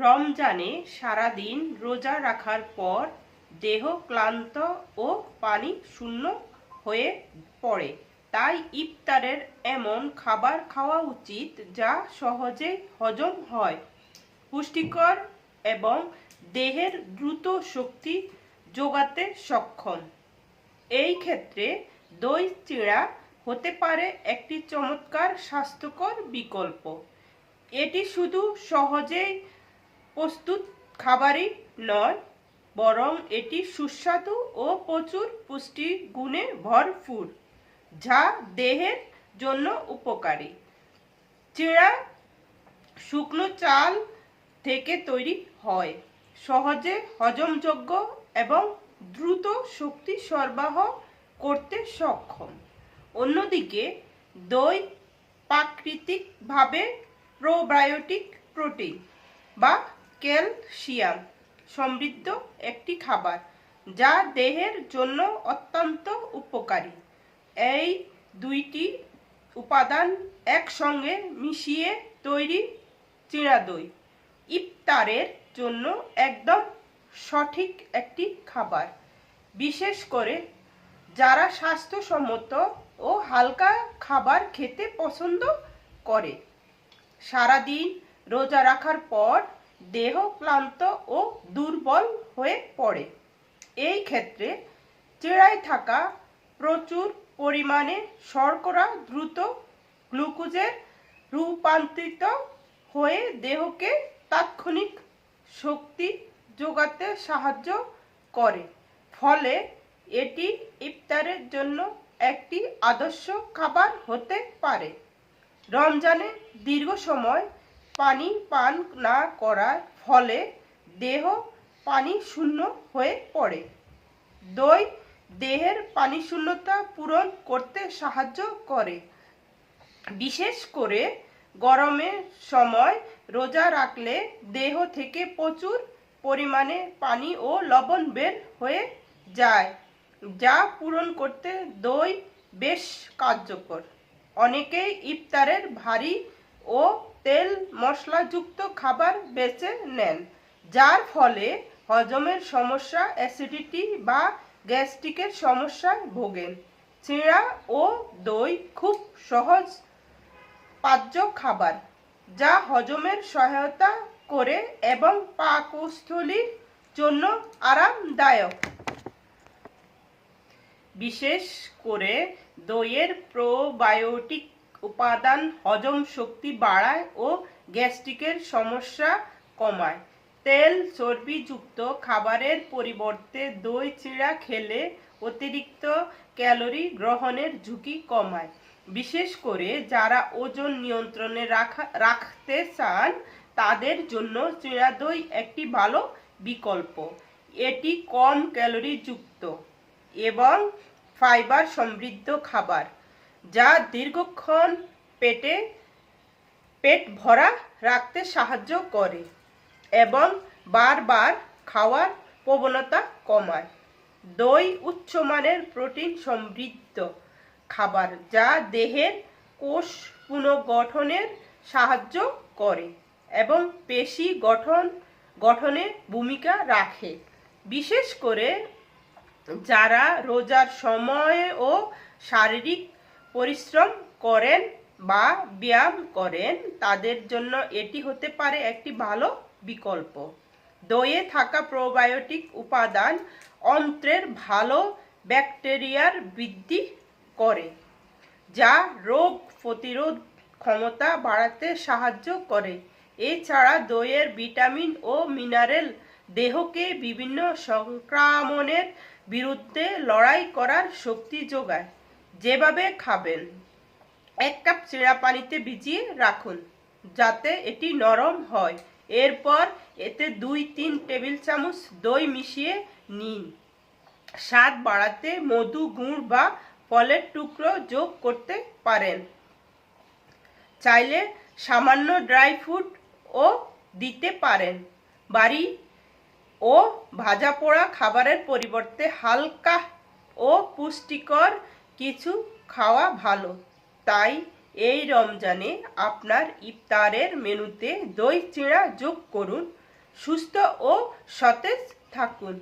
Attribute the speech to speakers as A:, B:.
A: রমজানে সারাদিন রোজা রাখার পর দেহ ক্লান্ত ও পানি শূন্য হয়ে পড়ে। তাই ইফতারের এমন খাবার খাওয়া উচিত যা সহজে হজম হয়, পুষ্টিকর এবং দেহের দ্রুত শক্তি যোগাতে সক্ষম। এই ক্ষেত্রে দই চিড়া হতে পারে একটি চমৎকার স্বাস্থ্যকর বিকল্প। এটি শুধু সহজেই প্রস্তুত খাবারই নয়, বরং এটি সুস্বাদু ও প্রচুর পুষ্টি গুণে ভরপুর, যা দেহের জন্য উপকারী। চিড়া শুকনো চাল থেকে তৈরি হয়, সহজে হজমযোগ্য এবং দ্রুত শক্তি সরবরাহ করতে সক্ষম। অন্যদিকে দই প্রাকৃতিকভাবে প্রোবায়োটিক প্রোটিন বা ক্যালসিয়াম সমৃদ্ধ একটি খাবার, যা দেহের জন্য অত্যন্ত উপকারী। এই দুইটি উপাদান একসঙ্গে মিশিয়ে তৈরি চিড়া দই ইফতারের জন্য একদম সঠিক একটি খাবার, বিশেষ করে যারা স্বাস্থ্যসম্মত ও হালকা খাবার খেতে পছন্দ করে। সারাদিন রোজা রাখার পর দেহ ক্লান্ত ও দুর্বল হয়ে পড়ে। এই ক্ষেত্রে চিড়ায় থাকা প্রচুর পরিমাণে শর্করা দ্রুত গ্লুকোজে রূপান্তরিত হয়ে দেহকে তাৎক্ষণিক শক্তি যোগাতে সাহায্য করে। ফলে এটি ইফতারের জন্য একটি আদর্শ খাবার হতে পারে। রমজানে দীর্ঘ সময় পানি পান না করার ফলে দেহ পানি শূন্য হয়ে পড়ে। দই দেহের পানি শূন্যতা পূরণ করতে সাহায্য করে। বিশেষ করে গরমের সময় রোজা রাখলে দেহ থেকে প্রচুর পরিমাণে পানি ও লবণ বের হয়ে যায়, যা পূরণ করতে দই বেশ কার্যকর। অনেকেই ইফতারের ভারী ও তেল মশলাযুক্ত খাবার বেছে নেন, যার ফলে হজমের সমস্যা, অ্যাসিডিটি বা গ্যাস্ট্রিকের সমস্যায় ভোগেন। চিড়া ও দই খুব সহজ পাচ্য খাবার, যা হজমের সহায়তা করে এবং পাকস্থলীর জন্য আরামদায়ক। বিশেষ করে দইয়ের প্রোবায়োটিক উপাদান হজম শক্তি বাড়ায় ও গ্যাস্ট্রিকের সমস্যা কমায়। তেল চর্বিযুক্ত খাবারের পরিবর্তে দই চিড়া খেলে অতিরিক্ত ক্যালোরি গ্রহণের ঝুঁকি কমায়। বিশেষ করে যারা ওজন নিয়ন্ত্রণে রাখতে চান, তাদের জন্য চিড়া দই একটি ভালো বিকল্প। এটি কম ক্যালোরি যুক্ত এবং ফাইবার সমৃদ্ধ খাবার, যা দীর্ঘক্ষণ পেট ভরা রাখতে সাহায্য করে এবং বারবার খাওয়ার প্রবণতা কমায়। দই উচ্চমানের প্রোটিন সমৃদ্ধ খাবার, যা দেহের কোষ পুনর্গঠনের সাহায্য করে এবং পেশি গঠনে ভূমিকা রাখে। বিশেষ করে যারা রোজার সময়ে ও শারীরিক পরিশ্রম করেন বা ব্যায়াম করেন, তাদের জন্য এটি হতে পারে একটি ভালো বিকল্প। দইয়ে থাকা প্রোবায়োটিক উপাদান অন্ত্রের ভালো ব্যাকটেরিয়ার বৃদ্ধি করে, যা রোগ প্রতিরোধ ক্ষমতা বাড়াতে সাহায্য করে। এছাড়া দইয়ের ভিটামিন ও মিনারেল দেহকে বিভিন্ন সংক্রমণের বিরুদ্ধে লড়াই করার শক্তি যোগায়। যেভাবে খাবেন: 1 কাপ চিড়া পানিতে ভিজিয়ে রাখুন যাতে এটি নরম হয়। এরপর এতে 2-3 টেবিল চামচ দই মিশিয়ে নিন। স্বাদ বাড়াতে মধু, গুড় বা ফলের টুকরো যোগ করতে পারেন। চাইলে সামান্য ড্রাই ফ্রুটও দিতে পারেন। বাড়ি ও ভাজা পোড়া খাবারের পরিবর্তে হালকা ও পুষ্টিকর কিছু খাওয়া ভালো। তাই এই রমজানে আপনার ইফতারের মেনুতে দই চিড়া যোগ করুন। সুস্থ ও সতেজ থাকুন।